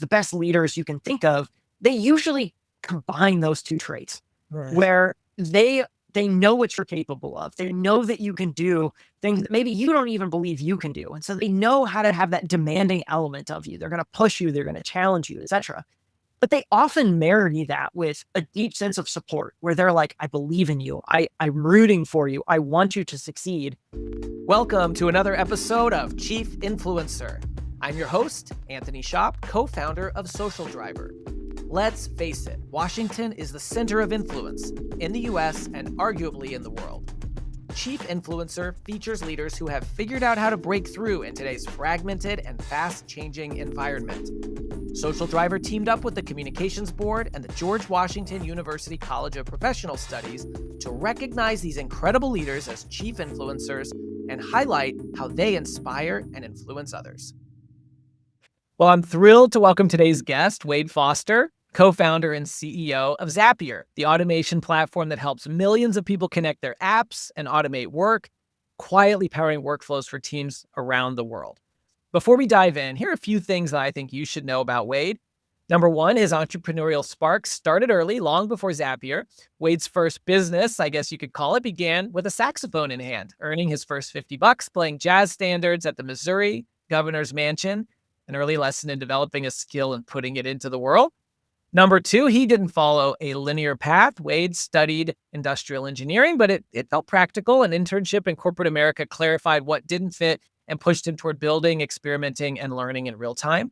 the best leaders you can think of, they usually combine those two traits, Right. where they know what you're capable of. They know that you can do things that maybe you don't even believe you can do. And so they know how to have that demanding element of you. They're going to push you, they're going to challenge you, etc. But they often marry that with a deep sense of support where they're like, I believe in you. I'm rooting for you. I want you to succeed. Welcome to another episode of Chief Influencer. I'm your host, Anthony Shop, co-founder of Social Driver. Let's face it, Washington is the center of influence in the US and arguably in the world. Chief Influencer features leaders who have figured out how to break through in today's fragmented and fast-changing environment. Social Driver teamed up with the Communications Board and the George Washington University College of Professional Studies to recognize these incredible leaders as chief influencers and highlight how they inspire and influence others. Well, I'm thrilled to welcome today's guest, Wade Foster, co-founder and CEO of Zapier, the automation platform that helps millions of people connect their apps and automate work, quietly powering workflows for teams around the world. Before we dive in, here are a few things that I think you should know about Wade. Number one, his entrepreneurial spark started early, long before Zapier. Wade's first business, I guess you could call it, began with a saxophone in hand, earning his first $50 playing jazz standards at the Missouri Governor's Mansion, an early lesson in developing a skill and putting it into the world. Number two, he didn't follow a linear path. Wade studied industrial engineering, but it felt practical. An internship in corporate America clarified what didn't fit and pushed him toward building, experimenting, and learning in real time.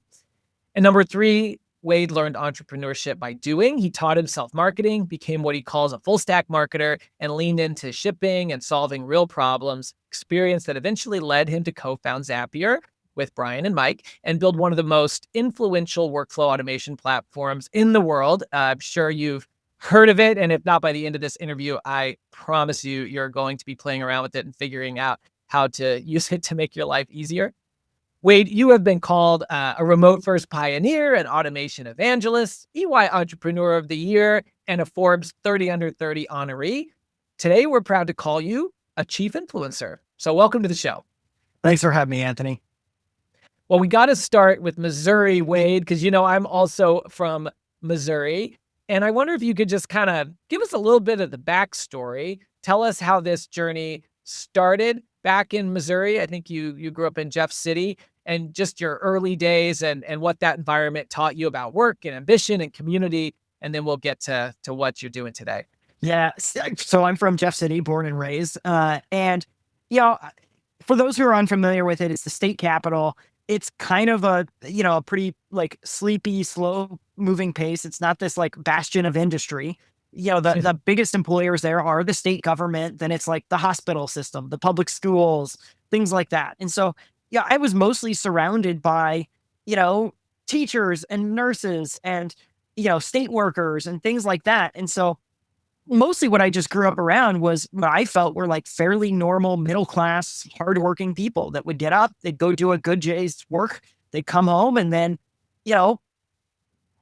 And number three, Wade learned entrepreneurship by doing. He taught himself marketing, became what he calls a full stack marketer, and leaned into shipping and solving real problems, experience that eventually led him to co-found Zapier with Brian and Mike and build one of the most influential workflow automation platforms in the world. I'm sure you've heard of it. And if not, by the end of this interview, I promise you're going to be playing around with it and figuring out how to use it to make your life easier. Wade, you have been called a remote first pioneer, an automation evangelist, EY Entrepreneur of the Year, and a Forbes 30 Under 30 honoree. Today, we're proud to call you a chief influencer. So welcome to the show. Thanks for having me, Anthony. Well, we got to start with Missouri, Wade, because, I'm also from Missouri. And I wonder if you could just kind of give us a little bit of the backstory. Tell us how this journey started back in Missouri. I think you grew up in Jeff City, and just your early days and what that environment taught you about work and ambition and community. And then we'll get to what you're doing today. Yeah. So I'm from Jeff City, born and raised. And for those who are unfamiliar with it, it's the state capital. It's kind of a pretty like sleepy, slow moving pace. It's not this like bastion of industry. The biggest employers there are the state government. Then it's like the hospital system, the public schools, things like that. And so, I was mostly surrounded by, teachers and nurses and, state workers and things like that. And so mostly what I just grew up around was what I felt were like fairly normal, middle-class, hardworking people that would get up, they'd go do a good day's work, they'd come home and then,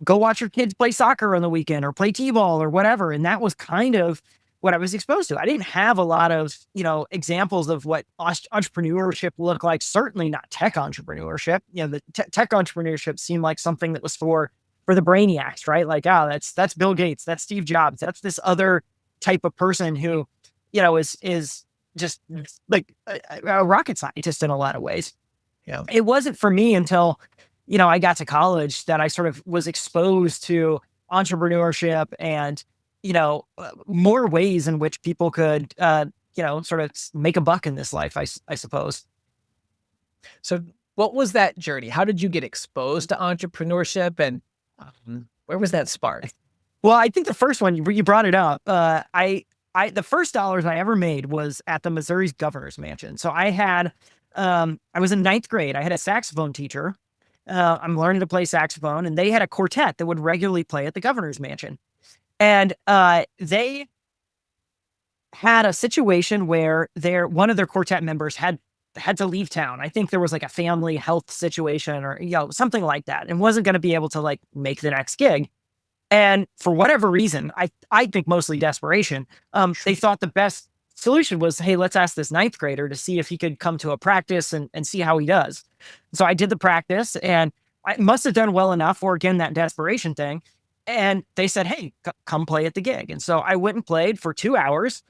go watch your kids play soccer on the weekend or play t-ball or whatever. And that was kind of what I was exposed to. I didn't have a lot of, examples of what entrepreneurship looked like. Certainly not tech entrepreneurship. The tech entrepreneurship seemed like something that was for the brainiacs, right? Like, that's Bill Gates, that's Steve Jobs, that's this other type of person who, is just like a rocket scientist in a lot of ways. Yeah. It wasn't for me until, I got to college that I sort of was exposed to entrepreneurship and, more ways in which people could, sort of make a buck in this life, I suppose. So what was that journey? How did you get exposed to entrepreneurship, and where was that spark? Well, I think the first one, you brought it up. The first dollars I ever made was at the Missouri's Governor's Mansion. So I had, I was in ninth grade. I had a saxophone teacher. I'm learning to play saxophone, and they had a quartet that would regularly play at the Governor's Mansion. And they had a situation where one of their quartet members had to leave town. I think there was like a family health situation or, something like that, and wasn't going to be able to like make the next gig. And for whatever reason, I think mostly desperation, they thought the best solution was, hey, let's ask this ninth grader to see if he could come to a practice and see how he does. So I did the practice, and I must have done well enough, or again, that desperation thing. And they said, hey, come play at the gig. And so I went and played for 2 hours,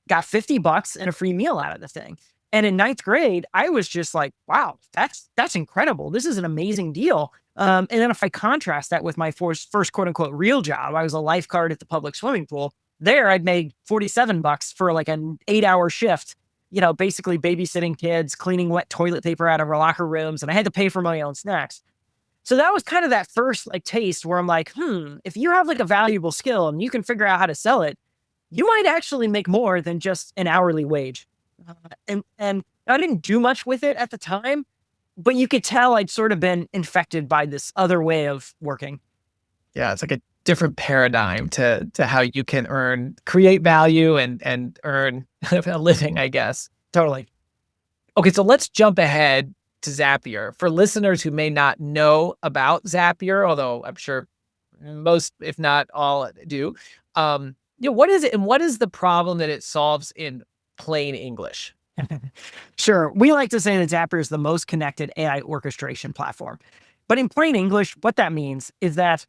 got $50 and a free meal out of the thing. And in ninth grade, I was just like, wow, that's incredible. This is an amazing deal. And then if I contrast that with my first quote unquote real job, I was a lifeguard at the public swimming pool. There, I'd made $47 for like an 8-hour shift, basically babysitting kids, cleaning wet toilet paper out of our locker rooms. And I had to pay for my own snacks. So that was kind of that first like taste where I'm like, if you have like a valuable skill and you can figure out how to sell it, you might actually make more than just an hourly wage. And I didn't do much with it at the time, but you could tell I'd sort of been infected by this other way of working. Yeah, it's like a different paradigm to how you can create value and earn a living, I guess. Totally. Okay, so let's jump ahead to Zapier. For listeners who may not know about Zapier, although I'm sure most, if not all, do, what is it and what is the problem that it solves in plain English? Sure. We like to say that Zapier is the most connected AI orchestration platform. But in plain English, what that means is that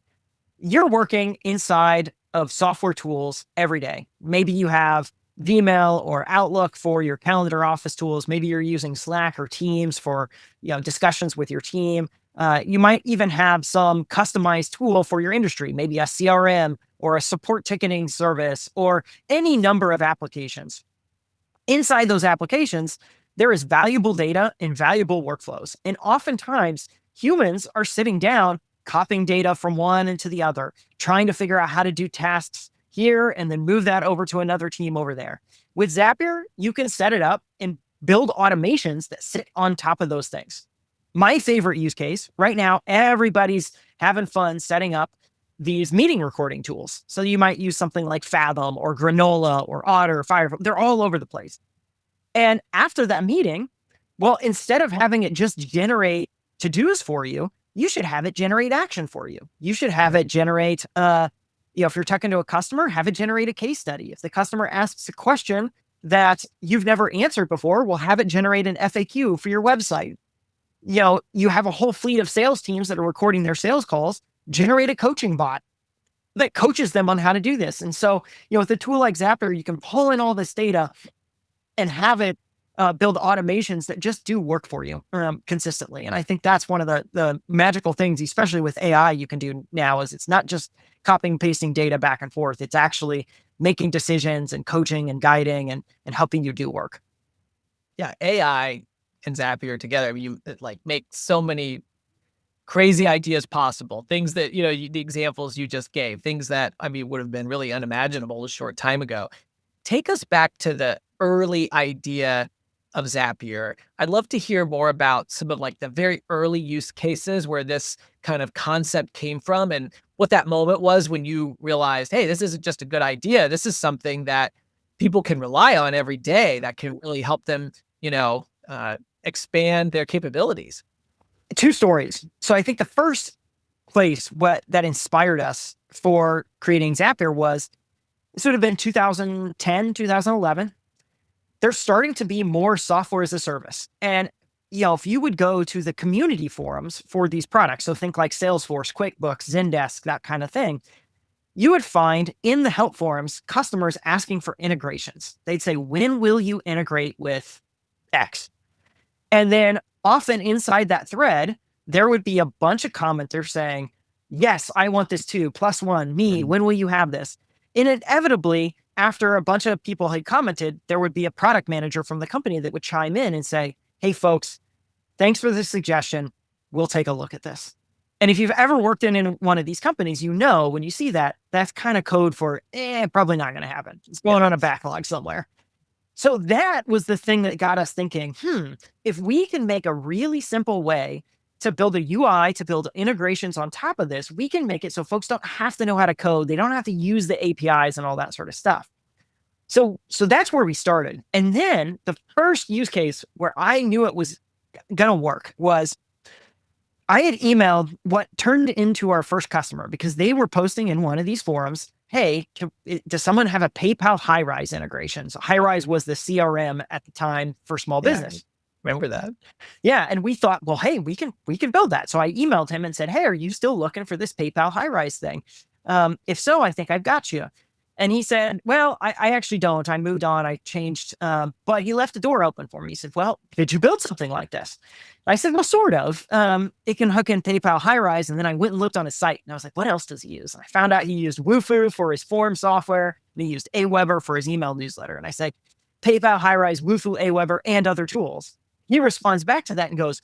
you're working inside of software tools every day. Maybe you have Vmail or Outlook for your calendar office tools. Maybe you're using Slack or Teams for discussions with your team. You might even have some customized tool for your industry, maybe a CRM or a support ticketing service or any number of applications. Inside those applications, there is valuable data and valuable workflows. And oftentimes, humans are sitting down, copying data from one into the other, trying to figure out how to do tasks here and then move that over to another team over there. With Zapier, you can set it up and build automations that sit on top of those things. My favorite use case right now, everybody's having fun setting up these meeting recording tools. So you might use something like Fathom or Granola or Otter, Firefly. They're all over the place. And after that meeting, well, instead of having it just generate to-dos for you, you should have it generate action for you. You should have it generate, if you're talking to a customer, have it generate a case study. If the customer asks a question that you've never answered before, well, have it generate an FAQ for your website. You have a whole fleet of sales teams that are recording their sales calls, generate a coaching bot that coaches them on how to do this. And so, with a tool like Zapier, you can pull in all this data and have it build automations that just do work for you consistently. And I think that's one of the magical things, especially with AI, you can do now is it's not just copying and pasting data back and forth. It's actually making decisions and coaching and guiding and helping you do work. Yeah, AI and Zapier together, you make so many crazy ideas possible. Things that, the examples you just gave, things that, would have been really unimaginable a short time ago. Take us back to the early idea of Zapier. I'd love to hear more about some of the very early use cases where this kind of concept came from and what that moment was when you realized, hey, this isn't just a good idea. This is something that people can rely on every day that can really help them, expand their capabilities. Two stories. So I think the first place that inspired us for creating Zapier was, this would have been 2010, 2011. There's starting to be more software as a service. And, if you would go to the community forums for these products, so think like Salesforce, QuickBooks, Zendesk, that kind of thing, you would find in the help forums, customers asking for integrations. They'd say, when will you integrate with X? And then often inside that thread, there would be a bunch of commenters saying, yes, I want this too. +1, me, when will you have this? And inevitably, after a bunch of people had commented, there would be a product manager from the company that would chime in and say, hey, folks, thanks for the suggestion. We'll take a look at this. And if you've ever worked in one of these companies, when you see that, that's kind of code for, probably not going to happen. It's going on a backlog somewhere. So that was the thing that got us thinking, if we can make a really simple way to build a UI, to build integrations on top of this, we can make it so folks don't have to know how to code. They don't have to use the APIs and all that sort of stuff. So that's where we started. And then the first use case where I knew it was going to work was I had emailed what turned into our first customer because they were posting in one of these forums, hey, does someone have a PayPal Highrise integration? So Highrise was the CRM at the time for small business. Remember that? Yeah, and we thought, well, hey, we can build that. So I emailed him and said, hey, are you still looking for this PayPal high rise thing? If so, I think I've got you. And he said, well, I actually don't. I moved on. I changed. But he left the door open for me. He said, well, did you build something like this? I said, well, sort of. It can hook in PayPal high rise. And then I went and looked on his site and I was like, what else does he use? And I found out he used Wufoo for his form software and he used Aweber for his email newsletter. And I said, PayPal high rise, Wufoo, Aweber, and other tools. He responds back to that and goes,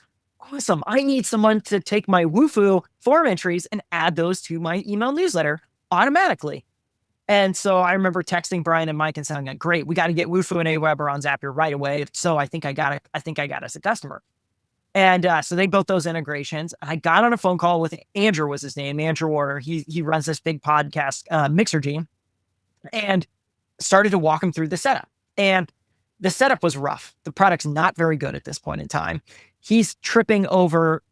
awesome. I need someone to take my Wufoo form entries and add those to my email newsletter automatically. And so I remember texting Brian and Mike and saying, great, we got to get Wufoo and Aweber on Zapier right away. So I think I got it. I think I got us a customer. And so they built those integrations. I got on a phone call with Andrew, was his name, Andrew Warner. He runs this big podcast, Mixergy, and started to walk him through the setup. And the setup was rough. The product's not very good at this point in time. He's tripping over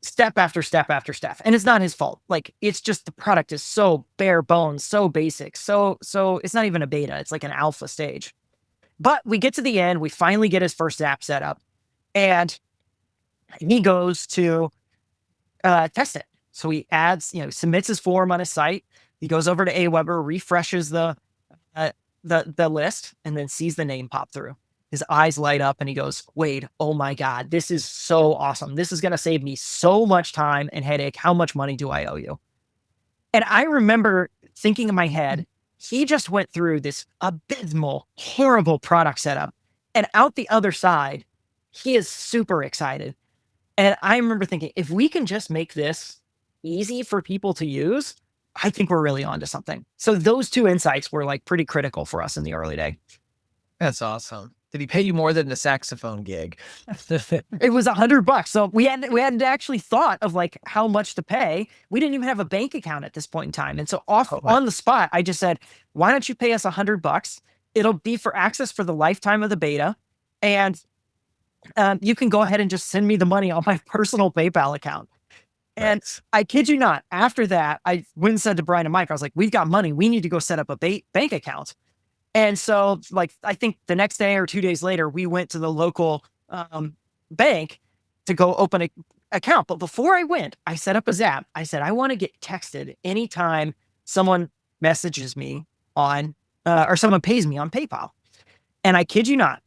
step after step after step. And it's not his fault. Like, it's just the product is so bare bones, so basic. So it's not even a beta. It's like an alpha stage. But we get to the end. We finally get his first app set up. And he goes to test it. So he adds, submits his form on his site. He goes over to Aweber, refreshes the list, and then sees the name pop through. His eyes light up and he goes, Wade, oh my God, this is so awesome. This is going to save me so much time and headache. How much money do I owe you? And I remember thinking in my head, he just went through this abysmal, horrible product setup. And out the other side, he is super excited. And I remember thinking, if we can just make this easy for people to use, I think we're really onto something. So those two insights were like pretty critical for us in the early day. That's awesome. Did he pay you more than the saxophone gig? It was $100. So we hadn't actually thought of like how much to pay. We didn't even have a bank account at this point in time. And so on the spot, I just said, why don't you pay us $100? It'll be for access for the lifetime of the beta. And you can go ahead and just send me the money on my personal PayPal account. And I kid you not, after that, I went and said to Brian and Mike, I was like, we've got money. We need to go set up a bank account. And so like, I think the next day or 2 days later, we went to the local bank to go open an account. But before I went, I set up a Zap. I said, I want to get texted anytime someone messages me on, or someone pays me on PayPal. And I kid you not,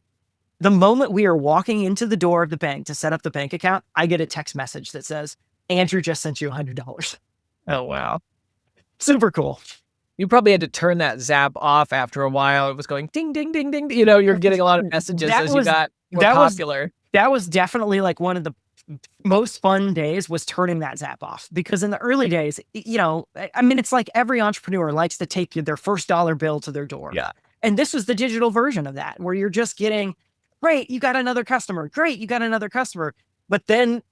the moment we are walking into the door of the bank to set up the bank account, I get a text message that says, Andrew just sent you $100. Oh, wow. Super cool. You probably had to turn that Zap off after a while. It was going ding, ding, ding, ding. You're getting a lot of messages you got more popular. That was definitely like one of the most fun days was turning that Zap off, because in the early days, it's like every entrepreneur likes to take their first dollar bill to their door. Yeah. And this was the digital version of that, where you're just getting, great, you got another customer. Great, you got another customer. But then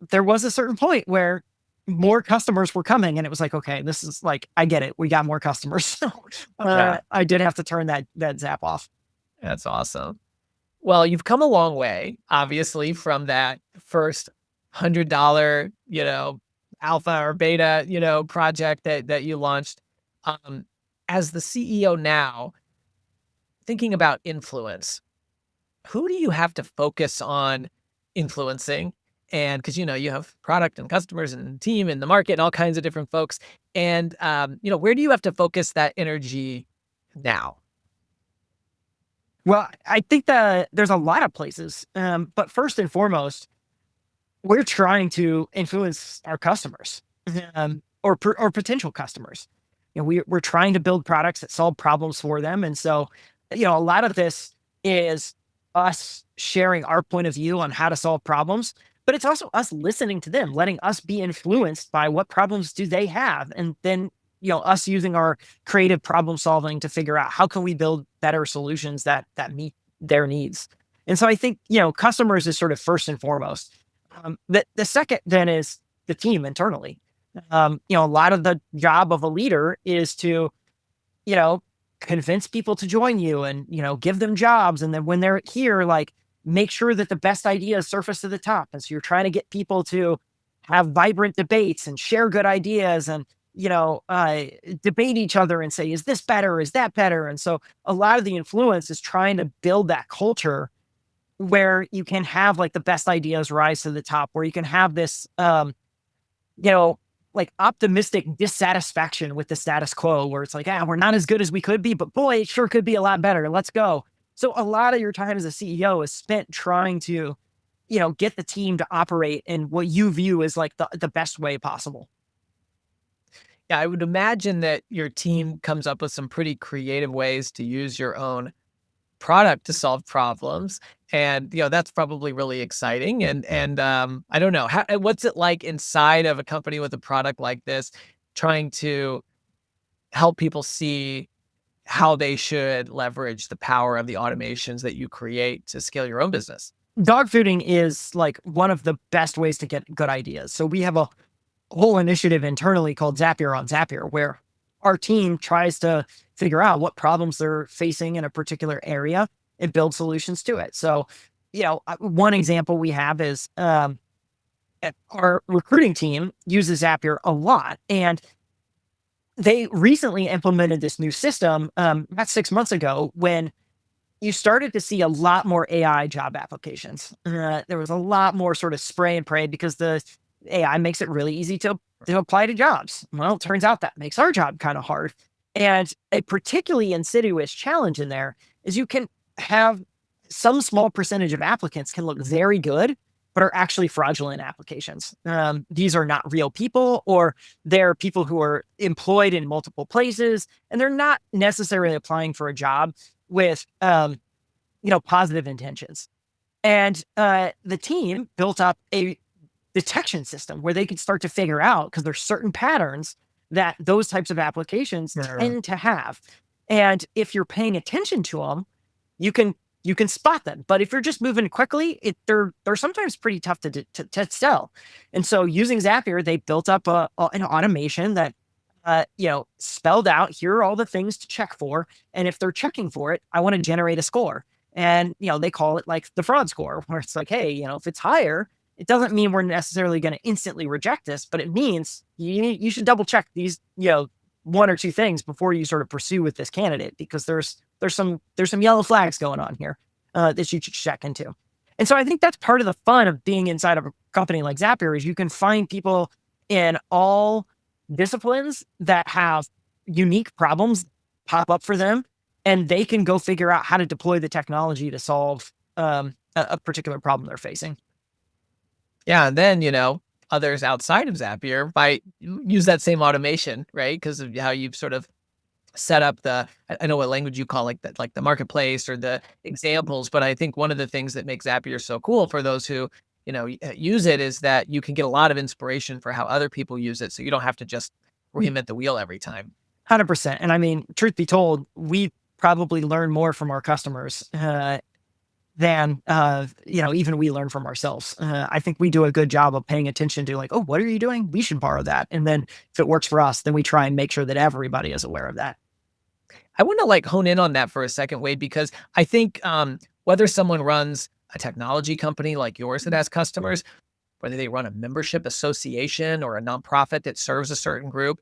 there was a certain point where more customers were coming and it was like, okay, this is like, I get it. We got more customers. So I did have to turn that Zap off. That's awesome. Well, you've come a long way, obviously, from that first $100, alpha or beta, project that you launched. As the CEO now, thinking about influence, who do you have to focus on influencing? And because, you have product and customers and team and the market and all kinds of different folks. And, where do you have to focus that energy now? Well, I think that there's a lot of places. But first and foremost, we're trying to influence our customers or potential customers. We're trying to build products that solve problems for them. And so, a lot of this is us sharing our point of view on how to solve problems. But it's also us listening to them, letting us be influenced by what problems do they have. And then, us using our creative problem solving to figure out how can we build better solutions that meet their needs. And so I think, customers is sort of first and foremost. The second then is the team internally. A lot of the job of a leader is to, convince people to join you and, give them jobs. And then when they're here, like, make sure that the best ideas surface to the top. And so you're trying to get people to have vibrant debates and share good ideas and, debate each other and say, is this better? Is that better? And so a lot of the influence is trying to build that culture where you can have like the best ideas rise to the top, where you can have this, you know, like optimistic dissatisfaction with the status quo, where it's like, ah, we're not as good as we could be, but boy, it sure could be a lot better. Let's go. So a lot of your time as a CEO is spent trying to, get the team to operate in what you view as like the best way possible. Yeah, I would imagine that your team comes up with some pretty creative ways to use your own product to solve problems, and that's probably really exciting. And I don't know what's it like inside of a company with a product like this, trying to help people see how they should leverage the power of the automations that you create to scale your own business. Dog fooding is like one of the best ways to get good ideas. So we have a whole initiative internally called Zapier on Zapier, where our team tries to figure out what problems they're facing in a particular area and build solutions to it. So, one example we have is our recruiting team uses Zapier a lot, and they recently implemented this new system about 6 months ago when you started to see a lot more AI job applications. There was a lot more sort of spray and pray because the AI makes it really easy to apply to jobs. Well, it turns out that makes our job kind of hard. And a particularly insidious challenge in there is you can have some small percentage of applicants can look very good, but are actually fraudulent applications. These are not real people, or they're people who are employed in multiple places, and they're not necessarily applying for a job with, positive intentions. And the team built up a detection system where they could start to figure out, because there's certain patterns that those types of applications tend to have. And if you're paying attention to them, you can spot them. But if you're just moving quickly, they're sometimes pretty tough to sell. And so using Zapier, they built up an automation that spelled out, here are all the things to check for. And if they're checking for it, I want to generate a score. And, they call it like the fraud score, where it's like, hey, if it's higher, it doesn't mean we're necessarily going to instantly reject this, but it means you should double check these, one or two things before you sort of pursue with this candidate, because there's some yellow flags going on here that you should check into. And so I think that's part of the fun of being inside of a company like Zapier, is you can find people in all disciplines that have unique problems pop up for them, and they can go figure out how to deploy the technology to solve a particular problem they're facing. Yeah, and then, others outside of Zapier might use that same automation, right? Because of how you've sort of set up I know what language you call like the marketplace or the examples, but I think one of the things that makes Zapier so cool for those who, use it, is that you can get a lot of inspiration for how other people use it. So you don't have to just reinvent the wheel every time. 100%. And I mean, truth be told, we probably learn more from our customers than even we learn from ourselves. I think we do a good job of paying attention to like, oh, what are you doing? We should borrow that. And then if it works for us, then we try and make sure that everybody is aware of that. I want to like hone in on that for a second, Wade, because I think whether someone runs a technology company like yours that has customers, whether they run a membership association or a nonprofit that serves a certain group,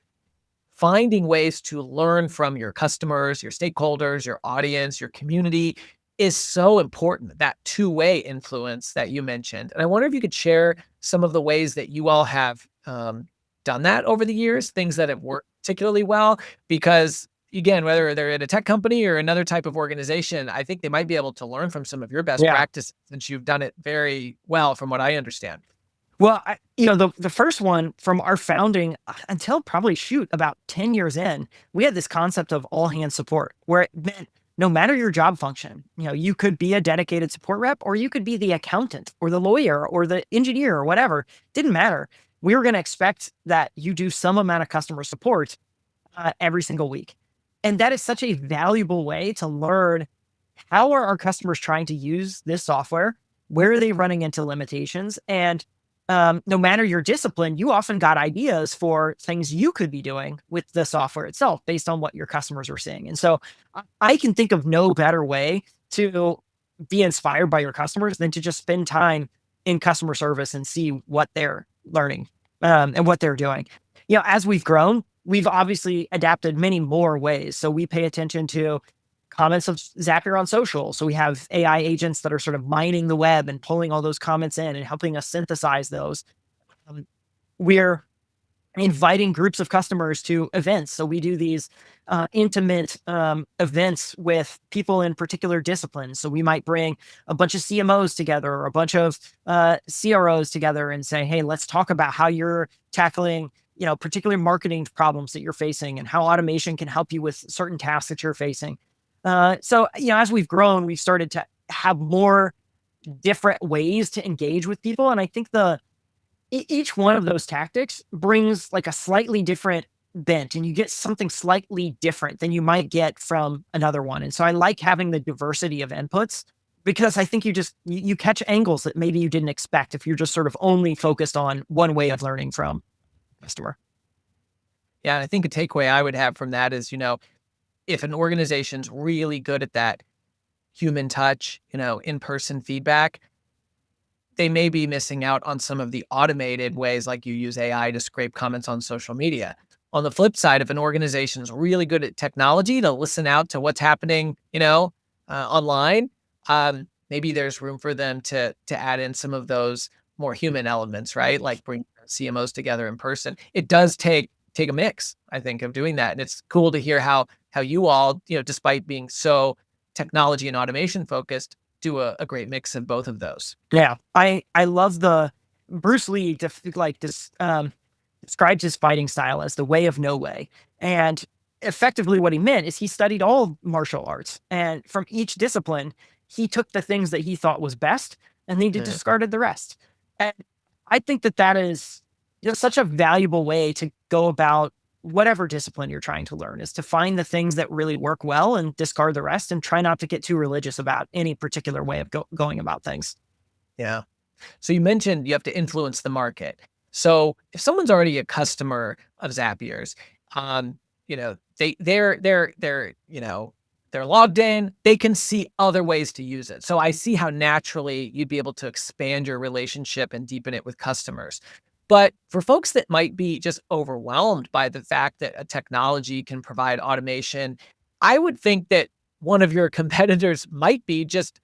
finding ways to learn from your customers, your stakeholders, your audience, your community is so important. That two-way influence that you mentioned. And I wonder if you could share some of the ways that you all have done that over the years, things that have worked particularly well, because again, whether they're at a tech company or another type of organization, I think they might be able to learn from some of your best practices, since you've done it very well from what I understand. Well, the first one from our founding until probably about 10 years in, we had this concept of all hands support, where it meant no matter your job function, you could be a dedicated support rep, or you could be the accountant or the lawyer or the engineer or whatever. Didn't matter. We were going to expect that you do some amount of customer support every single week. And that is such a valuable way to learn, how are our customers trying to use this software? Where are they running into limitations? And no matter your discipline, you often got ideas for things you could be doing with the software itself based on what your customers were seeing. And so I can think of no better way to be inspired by your customers than to just spend time in customer service and see what they're learning and what they're doing. As we've grown, we've obviously adapted many more ways. So we pay attention to comments of Zapier on social. So we have AI agents that are sort of mining the web and pulling all those comments in and helping us synthesize those. Um, we're inviting groups of customers to events. So we do these intimate events with people in particular disciplines. So we might bring a bunch of CMOs together or a bunch of CROs together and say, hey, let's talk about how you're tackling, particular marketing problems that you're facing and how automation can help you with certain tasks that you're facing. As we've grown, we've started to have more different ways to engage with people. And I think each one of those tactics brings like a slightly different bent, and you get something slightly different than you might get from another one. And so I like having the diversity of inputs because I think you catch angles that maybe you didn't expect if you're just sort of only focused on one way of learning from customer. Yeah, and I think a takeaway I would have from that is, if an organization's really good at that human touch, in-person feedback, they may be missing out on some of the automated ways, like you use AI to scrape comments on social media. On the flip side, if an organization is really good at technology to listen out to what's happening, online, maybe there's room for them to add in some of those more human elements, right? Like bring CMOs together in person. It does take a mix, I think, of doing that, and it's cool to hear how you all, despite being so technology and automation focused, do a great mix of both of those. Yeah, I love the Bruce Lee described his fighting style as the way of no way, and effectively what he meant is he studied all martial arts, and from each discipline, he took the things that he thought was best, and he discarded the rest. And I think that is such a valuable way to go about whatever discipline you're trying to learn, is to find the things that really work well and discard the rest, and try not to get too religious about any particular way of going about things. Yeah. So you mentioned you have to influence the market. So if someone's already a customer of Zapier's, they're logged in, they can see other ways to use it. So I see how naturally you'd be able to expand your relationship and deepen it with customers. But for folks that might be just overwhelmed by the fact that a technology can provide automation, I would think that one of your competitors might be just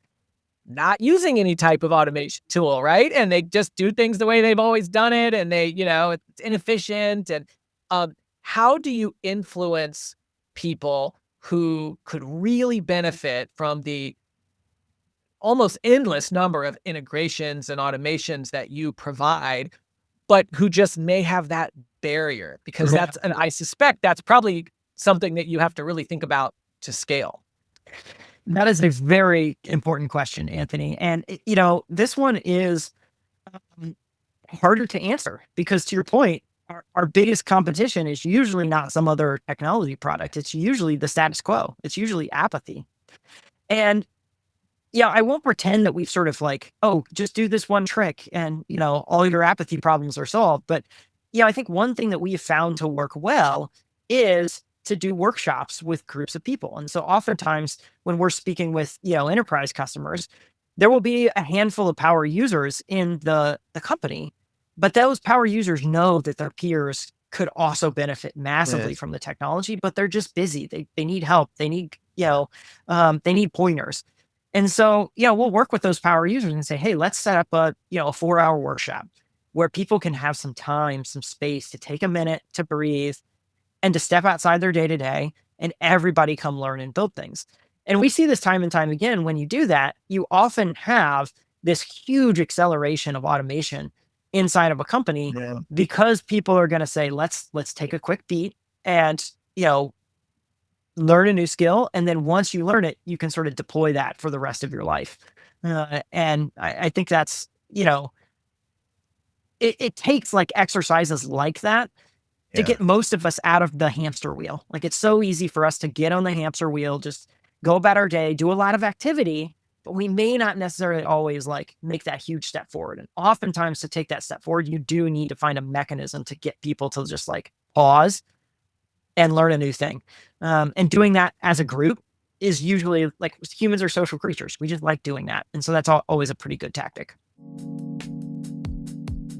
not using any type of automation tool, right? And they just do things the way they've always done it, and it's inefficient. And how do you influence people who could really benefit from the almost endless number of integrations and automations that you provide, but who just may have that barrier? Because and I suspect that's probably something that you have to really think about to scale. That is a very important question, Anthony. And, this one is harder to answer because, to your point, our biggest competition is usually not some other technology product. It's usually the status quo. It's usually apathy. And yeah, I won't pretend that we've sort of like, oh, just do this one trick and, all your apathy problems are solved. But, I think one thing that we have found to work well is to do workshops with groups of people. And so oftentimes when we're speaking with, enterprise customers, there will be a handful of power users in the company, but those power users know that their peers could also benefit massively from the technology, but they're just busy. They need help. They need, they need pointers. And so, we'll work with those power users and say, hey, let's set up a 4-hour workshop where people can have some time, some space to take a minute to breathe and to step outside their day to day, and everybody come learn and build things. And we see this time and time again. When you do that, you often have this huge acceleration of automation inside of a company because people are going to say, let's take a quick beat and, learn a new skill. And then once you learn it, you can sort of deploy that for the rest of your life. And I think that's, it takes like exercises like that to get most of us out of the hamster wheel. Like, it's so easy for us to get on the hamster wheel, just go about our day, do a lot of activity, but we may not necessarily always like make that huge step forward. And oftentimes to take that step forward, you do need to find a mechanism to get people to just like pause and learn a new thing. And doing that as a group is usually, like, humans are social creatures. We just like doing that. And so that's always a pretty good tactic.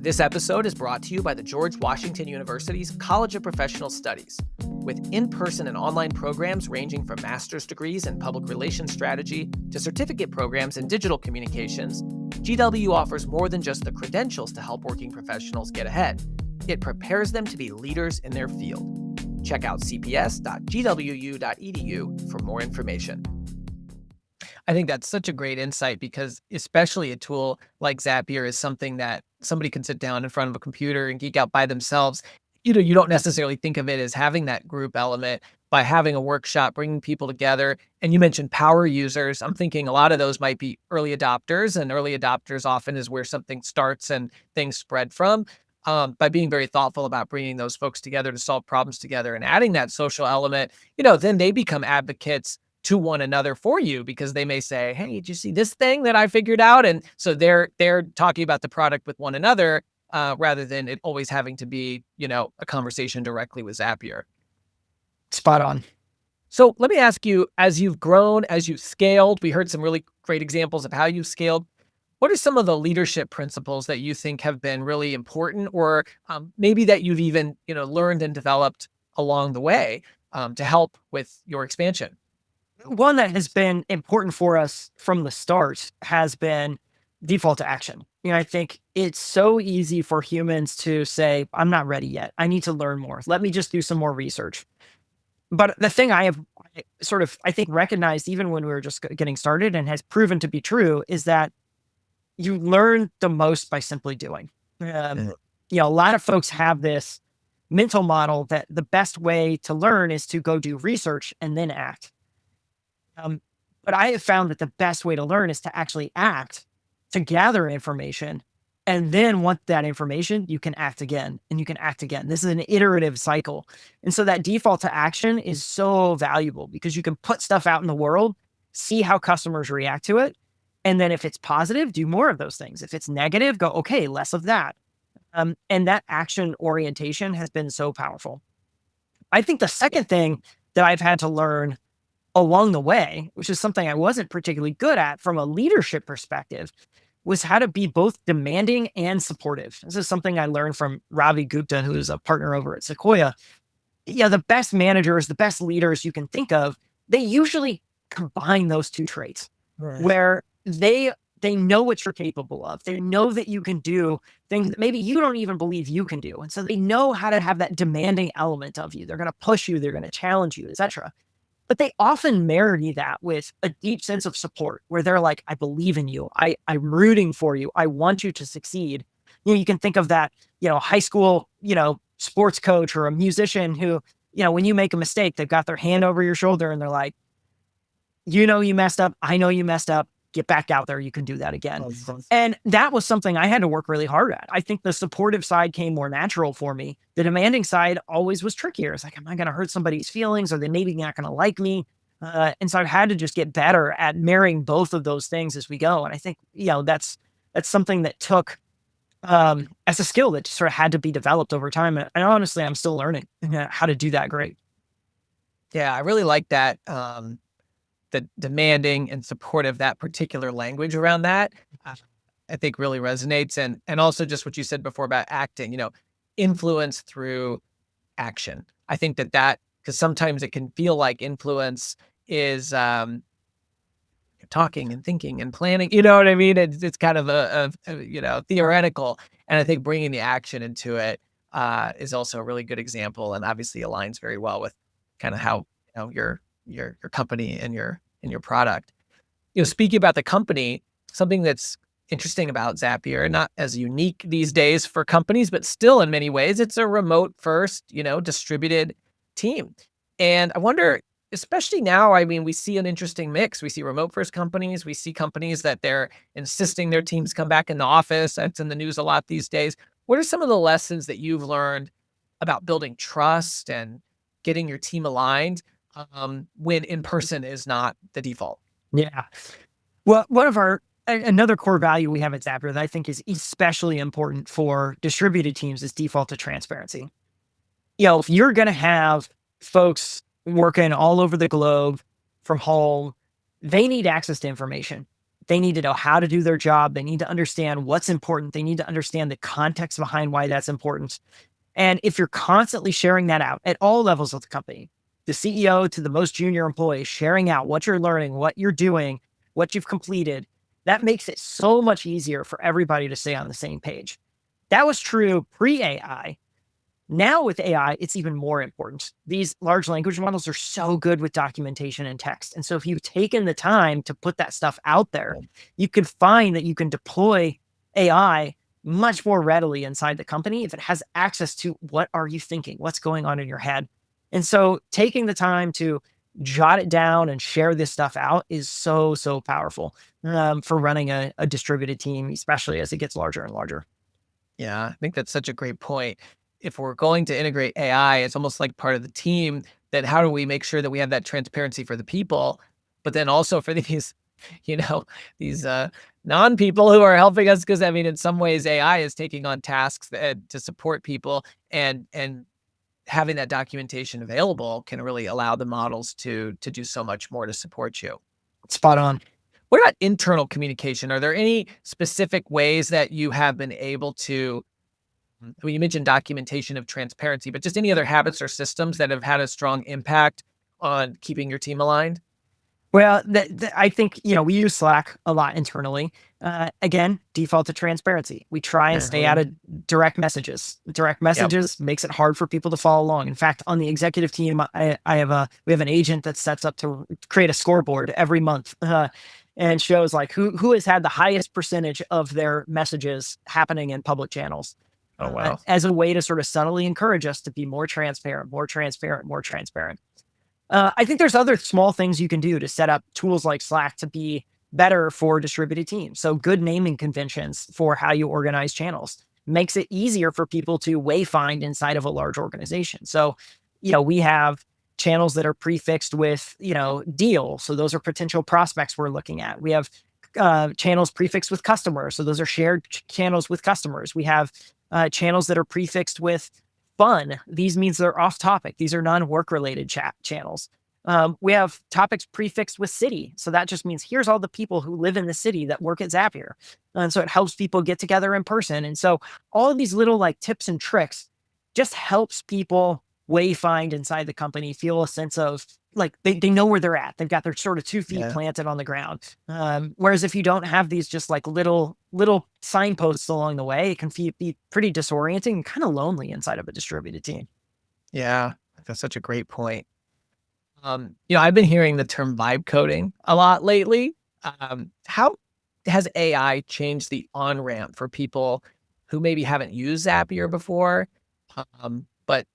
This episode is brought to you by the George Washington University's College of Professional Studies. With in-person and online programs ranging from master's degrees in public relations strategy to certificate programs in digital communications, GW offers more than just the credentials to help working professionals get ahead. It prepares them to be leaders in their field. Check out cps.gwu.edu for more information. I think that's such a great insight because especially a tool like Zapier is something that somebody can sit down in front of a computer and geek out by themselves. You don't necessarily think of it as having that group element by having a workshop, bringing people together. And you mentioned power users. I'm thinking a lot of those might be early adopters, and early adopters often is where something starts and things spread from. By being very thoughtful about bringing those folks together to solve problems together and adding that social element, then they become advocates to one another for you because they may say, hey, did you see this thing that I figured out? And so they're talking about the product with one another rather than it always having to be, a conversation directly with Zapier. Spot on. So let me ask you, as you've grown, as you've scaled, we heard some really great examples of how you've scaled. What are some of the leadership principles that you think have been really important or maybe that you've even, learned and developed along the way to help with your expansion? One that has been important for us from the start has been default to action. I think it's so easy for humans to say, I'm not ready yet. I need to learn more. Let me just do some more research. But the thing I think recognized even when we were just getting started and has proven to be true is that you learn the most by simply doing. A lot of folks have this mental model that the best way to learn is to go do research and then act. But I have found that the best way to learn is to actually act, to gather information. And then once that information, you can act again and you can act again. This is an iterative cycle. And so that default to action is so valuable because you can put stuff out in the world, see how customers react to it. And then if it's positive, do more of those things. If it's negative, go, okay, less of that. And that action orientation has been so powerful. I think the second thing that I've had to learn along the way, which is something I wasn't particularly good at from a leadership perspective, was how to be both demanding and supportive. This is something I learned from Ravi Gupta, who is a partner over at Sequoia. The best managers, the best leaders you can think of, they usually combine those two traits, right, where they know what you're capable of. They know that you can do things that maybe you don't even believe you can do. And so they know how to have that demanding element of you. They're going to push you, they're going to challenge you, etc. But they often marry that with a deep sense of support where they're like, I believe in you. I'm rooting for you. I want you to succeed. You can think of that, high school, sports coach or a musician who, when you make a mistake, they've got their hand over your shoulder and they're like, you messed up. I know you messed up. Get back out there. You can do that again. And that was something I had to work really hard at. I think the supportive side came more natural for me. The demanding side always was trickier. It's like, am I going to hurt somebody's feelings? Are they maybe not going to like me? And so I've had to just get better at marrying both of those things as we go. And I think, that's something that took as a skill that sort of had to be developed over time. And honestly, I'm still learning how to do that great. Yeah, I really like that. The demanding and supportive, that particular language around that, I think really resonates. And also just what you said before about acting, influence through action. I think that because sometimes it can feel like influence is talking and thinking and planning, you know what I mean? It's kind of a theoretical. And I think bringing the action into it is also a really good example and obviously aligns very well with kind of how your company and your product. Speaking about the company, something that's interesting about Zapier, not as unique these days for companies, but still in many ways, it's a remote first, distributed team. And I wonder, especially now, we see an interesting mix. We see remote first companies. We see companies that they're insisting their teams come back in the office. That's in the news a lot these days. What are some of the lessons that you've learned about building trust and getting your team aligned when in person is not the default? Yeah. Well, another core value we have at Zapier that I think is especially important for distributed teams is default to transparency. If you're going to have folks working all over the globe from home, they need access to information. They need to know how to do their job. They need to understand what's important. They need to understand the context behind why that's important. And if you're constantly sharing that out at all levels of the company, the CEO to the most junior employee, sharing out what you're learning, what you're doing, what you've completed, that makes it so much easier for everybody to stay on the same page. That was true pre-AI. Now with AI, it's even more important. These large language models are so good with documentation and text. And so if you've taken the time to put that stuff out there, you can find that you can deploy AI much more readily inside the company if it has access to what are you thinking, what's going on in your head. And so taking the time to jot it down and share this stuff out is so, so powerful for running a distributed team, especially as it gets larger and larger. Yeah, I think that's such a great point. If we're going to integrate AI, it's almost like part of the team. Then how do we make sure that we have that transparency for the people, but then also for these, you know, these non-people who are helping us? Because I mean, in some ways, AI is taking on tasks to support people, and having that documentation available can really allow the models to do so much more to support you. Spot on. What about internal communication? Are there any specific ways that you have been able to, I mean, you mentioned documentation of transparency, but just any other habits or systems that have had a strong impact on keeping your team aligned? Well, I think, we use Slack a lot internally. Again, default to transparency. We try and stay out Mhm. of direct messages. Direct Yep. messages makes it hard for people to follow along. In fact, on the executive team, we have an agent that sets up to create a scoreboard every month and shows like who has had the highest percentage of their messages happening in public channels Oh, wow. as a way to sort of subtly encourage us to be more transparent, more transparent, more transparent. I think there's other small things you can do to set up tools like Slack to be better for distributed teams. So good naming conventions for how you organize channels makes it easier for people to wayfind inside of a large organization. So, we have channels that are prefixed with, deal. So those are potential prospects we're looking at. We have channels prefixed with customers. So those are shared channels with customers. We have channels that are prefixed with fun. These means they're off topic. These are non-work related chat channels. We have topics prefixed with city. So that just means here's all the people who live in the city that work at Zapier. And so it helps people get together in person. And so all of these little like tips and tricks just helps people wayfind inside the company, feel a sense of like they know where they're at. They've got their sort of 2 feet Yeah. planted on the ground. Whereas if you don't have these just like little signposts along the way, it can be pretty disorienting and kind of lonely inside of a distributed team. Yeah. That's such a great point. I've been hearing the term vibe coding a lot lately. How has AI changed the on ramp for people who maybe haven't used Zapier before, but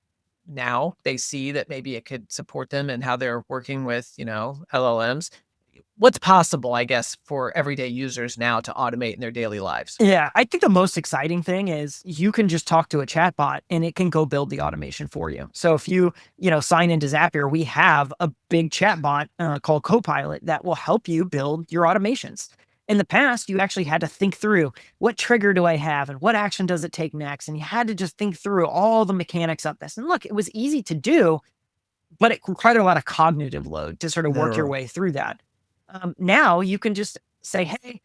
now they see that maybe it could support them and how they're working with, LLMs? What's possible, I guess, for everyday users now to automate in their daily lives? Yeah, I think the most exciting thing is you can just talk to a chatbot and it can go build the automation for you. So if you, sign into Zapier, we have a big chatbot called Copilot that will help you build your automations. In the past, you actually had to think through what trigger do I have and what action does it take next? And you had to just think through all the mechanics of this. And look, it was easy to do, but it required a lot of cognitive load to sort of work your No. way through that. Now you can just say, hey,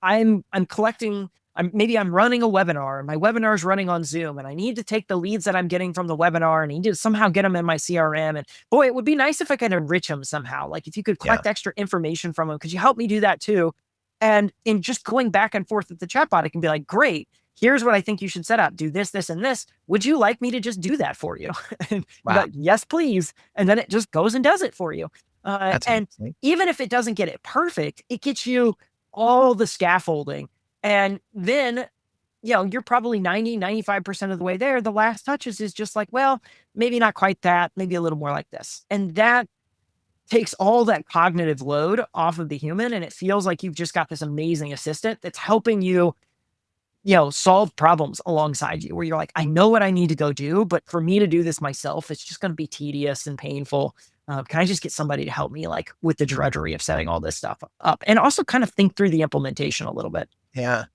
I'm collecting. Maybe I'm running a webinar, and my webinar is running on Zoom, and I need to take the leads that I'm getting from the webinar, and I need to somehow get them in my CRM. And boy, it would be nice if I could enrich them somehow. Like if you could Yeah. collect extra information from them, could you help me do that too? And in just going back and forth with the chatbot, it can be like, great. Here's what I think you should set up. Do this, this, and this. Would you like me to just do that for you? And you're Wow. like, yes, please. And then it just goes and does it for you. That's And amazing. even if it doesn't get it perfect, it gets you all the scaffolding. And then, you're probably 95% of the way there. The last touches is just like, well, maybe not quite that, maybe a little more like this. And that takes all that cognitive load off of the human. And it feels like you've just got this amazing assistant that's helping you, solve problems alongside you where you're like, I know what I need to go do, but for me to do this myself, it's just going to be tedious and painful. Can I just get somebody to help me like with the drudgery of setting all this stuff up and also kind of think through the implementation a little bit? Yeah.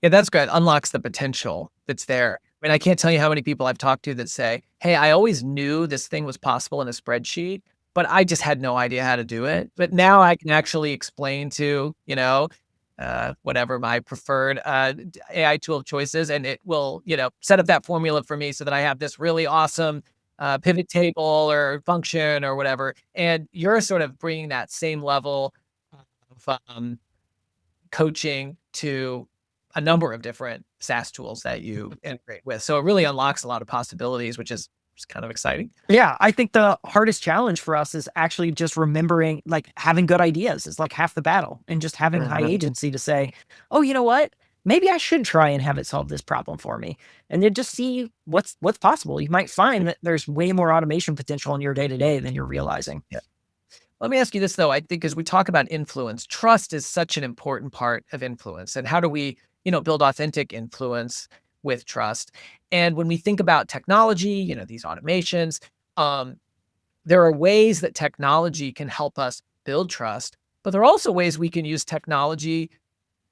Yeah, that's great. Unlocks the potential that's there. I mean, I can't tell you how many people I've talked to that say, hey, I always knew this thing was possible in a spreadsheet, but I just had no idea how to do it. But now I can actually explain to, whatever my preferred AI tool of choice is, and it will, set up that formula for me so that I have this really awesome pivot table or function or whatever. And you're sort of bringing that same level of coaching to a number of different SaaS tools that you integrate with. So it really unlocks a lot of possibilities, which is kind of exciting. Yeah, I think the hardest challenge for us is actually just remembering, like, having good ideas is like half the battle, and just having high agency to say, oh, you know what? Maybe I should try and have it solve this problem for me. And then just see what's possible. You might find that there's way more automation potential in your day to day than you're realizing. Yeah. Let me ask you this, though. I think as we talk about influence, trust is such an important part of influence. And how do we, build authentic influence with trust? And when we think about technology, these automations, there are ways that technology can help us build trust, but there are also ways we can use technology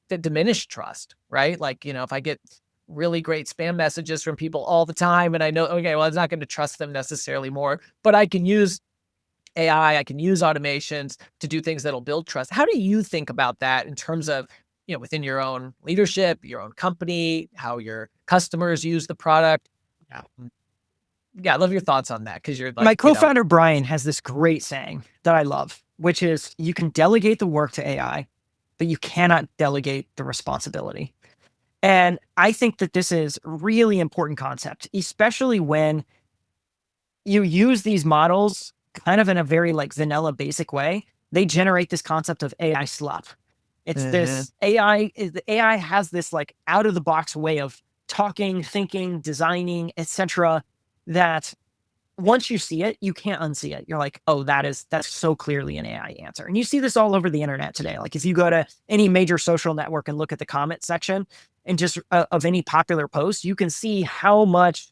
that diminish trust, right? Like, if I get really great spam messages from people all the time and I know, okay, well, I'm not going to trust them necessarily more, but I can use AI, I can use automations to do things that'll build trust. How do you think about that in terms of, within your own leadership, your own company, how your customers use the product? Yeah. Yeah, I love your thoughts on that, because you're like, My co-founder Brian has this great saying that I love, which is, you can delegate the work to AI, but you cannot delegate the responsibility. And I think that this is a really important concept, especially when you use these models kind of in a very like vanilla basic way. They generate this concept of AI slop. It's this the AI has this like out of the box way of talking, thinking, designing, etc. that once you see it, you can't unsee it. You're like, oh, that's so clearly an AI answer. And you see this all over the internet today. Like if you go to any major social network and look at the comment section and just of any popular post, you can see how much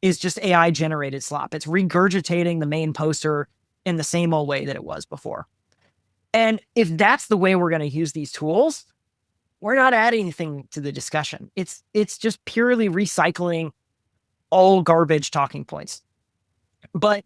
is just AI generated slop. It's regurgitating the main poster in the same old way that it was before. And if that's the way we're going to use these tools, we're not adding anything to the discussion. It's just purely recycling all garbage talking points. But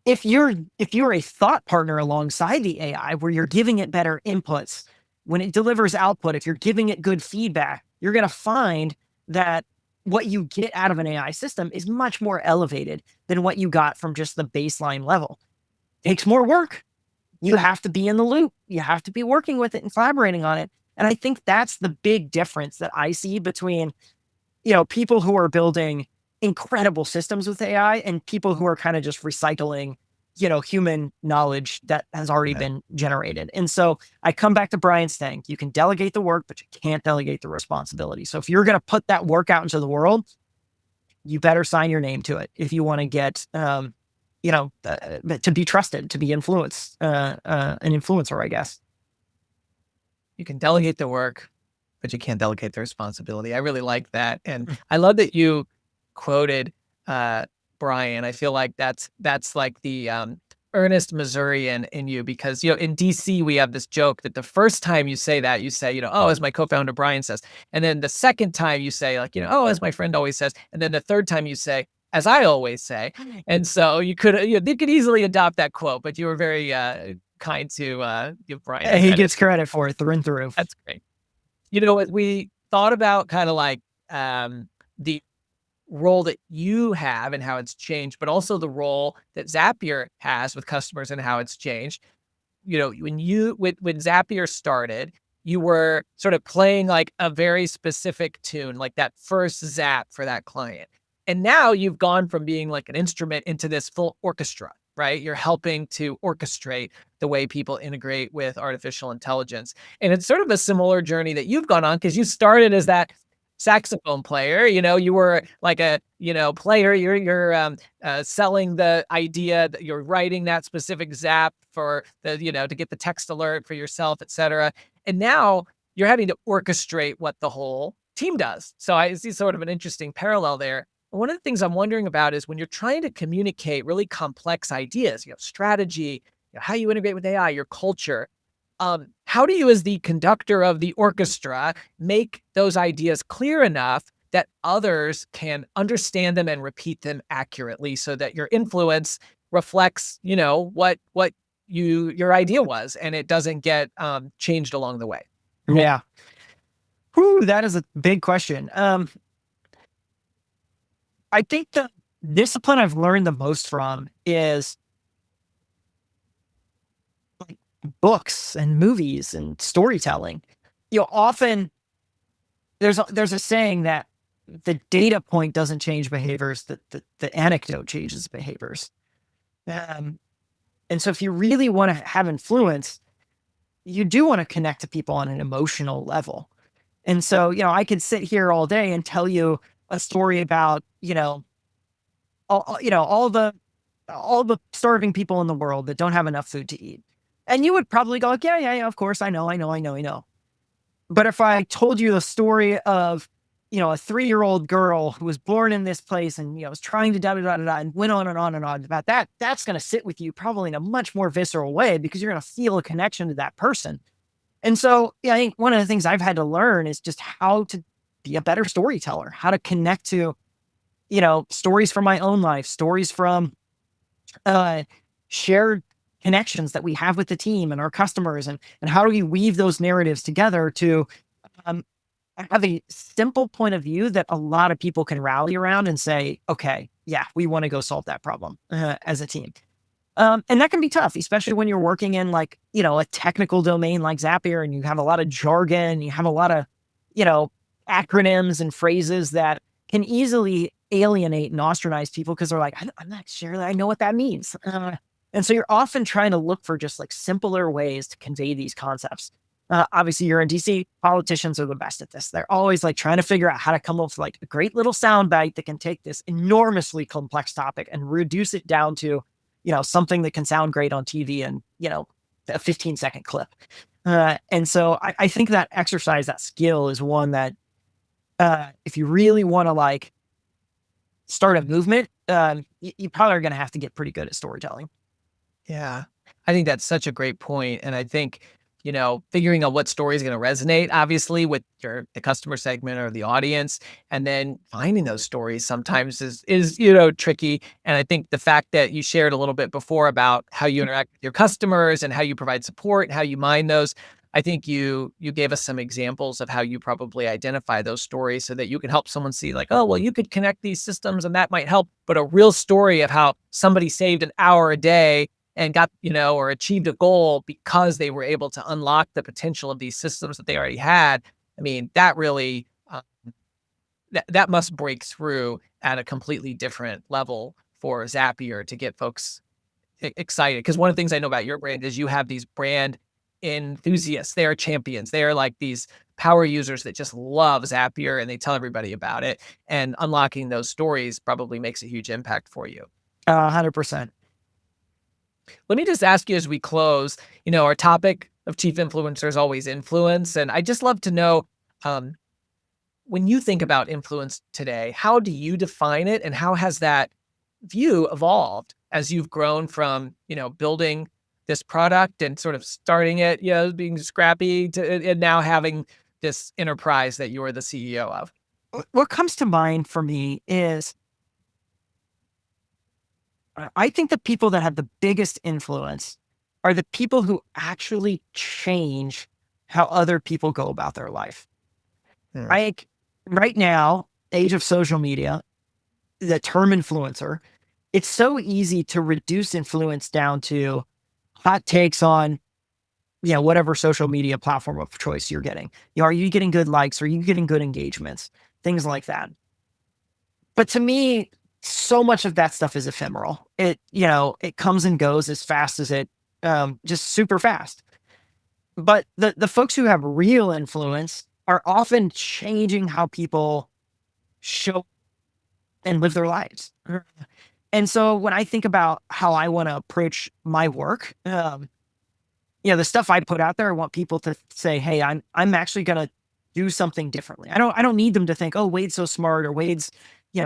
if you're a thought partner alongside the AI, where you're giving it better inputs, when it delivers output, if you're giving it good feedback, you're going to find that what you get out of an AI system is much more elevated than what you got from just the baseline level. It takes more work. You have to be in the loop. You have to be working with it and collaborating on it. And I think that's the big difference that I see between, people who are building incredible systems with AI and people who are kind of just recycling, human knowledge that has already been generated. And so I come back to Brian's thing. You can delegate the work, but you can't delegate the responsibility. So if you're going to put that work out into the world, you better sign your name to it if you want to get, to be trusted, to be influenced, an influencer, I guess. You can delegate the work, but you can't delegate the responsibility. I really like that. And I love that you quoted Brian. I feel like that's like the earnest Missourian in you, because, in DC, we have this joke that the first time you say that, you say, oh, as my co-founder Brian says. And then the second time you say, like, oh, as my friend always says. And then the third time you say, as I always say. And so you could easily adopt that quote, but you were very kind to give Brian credit. He gets credit for it through and through. That's great. As we thought about kind of like the role that you have and how it's changed, but also the role that Zapier has with customers and how it's changed. When Zapier started, you were sort of playing like a very specific tune, like that first zap for that client. And now you've gone from being like an instrument into this full orchestra, right? You're helping to orchestrate the way people integrate with artificial intelligence. And it's sort of a similar journey that you've gone on, because you started as that saxophone player. You were like a, player. You're selling the idea that you're writing that specific zap for the, to get the text alert for yourself, et cetera. And now you're having to orchestrate what the whole team does. So I see sort of an interesting parallel there. One of the things I'm wondering about is when you're trying to communicate really complex ideas, strategy, how you integrate with AI, your culture, how do you, as the conductor of the orchestra, make those ideas clear enough that others can understand them and repeat them accurately, so that your influence reflects, what your idea was, and it doesn't get changed along the way. Yeah. Whew, that is a big question. I think the discipline I've learned the most from is like books and movies and storytelling. Often there's a saying that the data point doesn't change behaviors, the anecdote changes behaviors. Um, and so if you really want to have influence, you do want to connect to people on an emotional level. And so, I could sit here all day and tell you a story about, all the starving people in the world that don't have enough food to eat. And you would probably go like, yeah, yeah, yeah, of course, I know. But if I told you the story of, a 3-year-old girl who was born in this place and, was trying to da da da da da and went on and on and on about that, that's going to sit with you probably in a much more visceral way because you're going to feel a connection to that person. And so, I think one of the things I've had to learn is just how to be a better storyteller, how to connect to, stories from my own life, stories from shared connections that we have with the team and our customers, and how do we weave those narratives together to um, have a simple point of view that a lot of people can rally around and say, okay, yeah, we want to go solve that problem as a team. And that can be tough, especially when you're working in a technical domain like Zapier and you have a lot of jargon, you have a lot of, acronyms and phrases that can easily alienate and ostracize people because they're like, I'm not sure that I know what that means. And so you're often trying to look for just simpler ways to convey these concepts. Obviously, you're in DC. Politicians are the best at this. They're always trying to figure out how to come up with a great little soundbite that can take this enormously complex topic and reduce it down to, something that can sound great on TV and, a 15-second clip. And so I think that exercise, that skill is one that if you really want to start a movement, you probably are going to have to get pretty good at storytelling. Yeah. I think that's such a great point. And I think, figuring out what story is going to resonate, obviously, with the customer segment or the audience, and then finding those stories sometimes is tricky. And I think the fact that you shared a little bit before about how you interact with your customers and how you provide support and how you mine those, I think you gave us some examples of how you probably identify those stories so that you can help someone see oh, well, you could connect these systems and that might help. But a real story of how somebody saved an hour a day and got, or achieved a goal because they were able to unlock the potential of these systems that they already had. I mean, that really, that must break through at a completely different level for Zapier to get folks excited. Because one of the things I know about your brand is you have these brand enthusiasts. They are champions. They are these power users that just love Zapier and they tell everybody about it. And unlocking those stories probably makes a huge impact for you. 100%. Let me just ask you as we close, our topic of chief influencer is always influence. And I just love to know, when you think about influence today, how do you define it? And how has that view evolved as you've grown from, building this product and sort of starting it, being scrappy and now having this enterprise that you're the CEO of? What comes to mind for me is I think the people that have the biggest influence are the people who actually change how other people go about their life. Yeah. Right now, age of social media, the term influencer, it's so easy to reduce influence down to hot takes on, whatever social media platform of choice you're getting. Are you getting good likes? Are you getting good engagements? Things like that. But to me, so much of that stuff is ephemeral. It comes and goes as fast as it, just super fast. But the folks who have real influence are often changing how people show and live their lives. And so when I think about how I want to approach my work, the stuff I put out there, I want people to say, "Hey, I'm actually going to do something differently." I don't need them to think, "Oh, Wade's so smart," or "Wade's,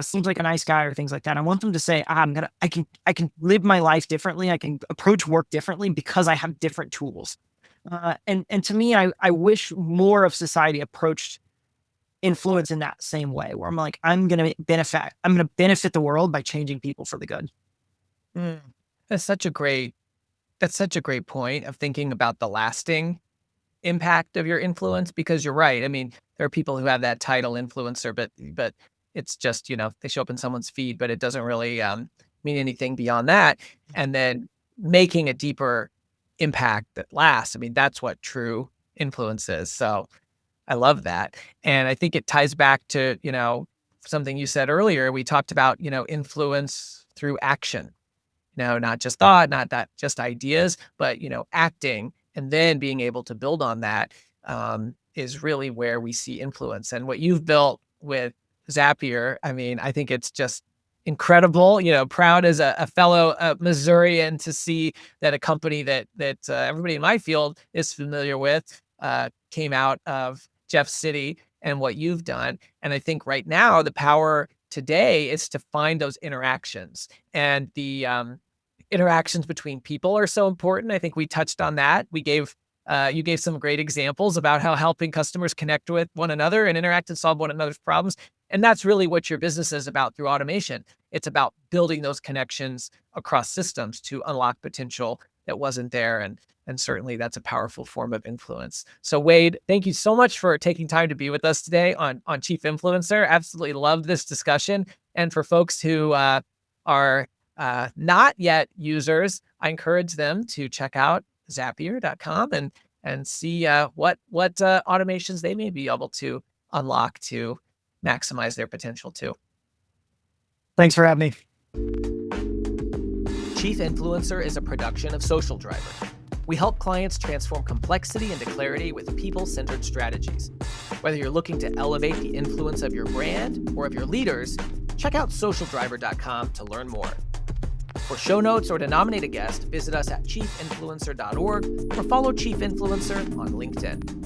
seems like a nice guy," or things like that. I want them to say, I can live my life differently. I can approach work differently because I have different tools." And to me, I wish more of society approached influence in that same way, where I'm going to benefit the world by changing people for the good. Mm. That's such a great that's such a great point of thinking about the lasting impact of your influence, because you're right. I mean, there are people who have that title influencer, but it's just, they show up in someone's feed, but it doesn't really mean anything beyond that. And then making a deeper impact that lasts. I mean, that's what true influence is. So I love that. And I think it ties back to, something you said earlier. We talked about, influence through action. Not just thought, not that just ideas, but, acting and then being able to build on that is really where we see influence. And what you've built with Zapier, I mean, I think it's just incredible. Proud as a fellow Missourian to see that a company that everybody in my field is familiar with came out of Jeff City and what you've done. And I think right now the power today is to find those interactions, and the interactions between people are so important. I think we touched on that. You gave some great examples about how helping customers connect with one another and interact and solve one another's problems. And that's really what your business is about through automation. It's about building those connections across systems to unlock potential that wasn't there. And certainly that's a powerful form of influence. So Wade, thank you so much for taking time to be with us today on Chief Influencer. Absolutely loved this discussion. And for folks who are not yet users, I encourage them to check out Zapier.com and see what automations they may be able to unlock to maximize their potential too. Thanks for having me. Chief Influencer is a production of Social Driver. We help clients transform complexity into clarity with people-centered strategies. Whether you're looking to elevate the influence of your brand or of your leaders, check out socialdriver.com to learn more. For show notes or to nominate a guest, visit us at chiefinfluencer.org or follow Chief Influencer on LinkedIn.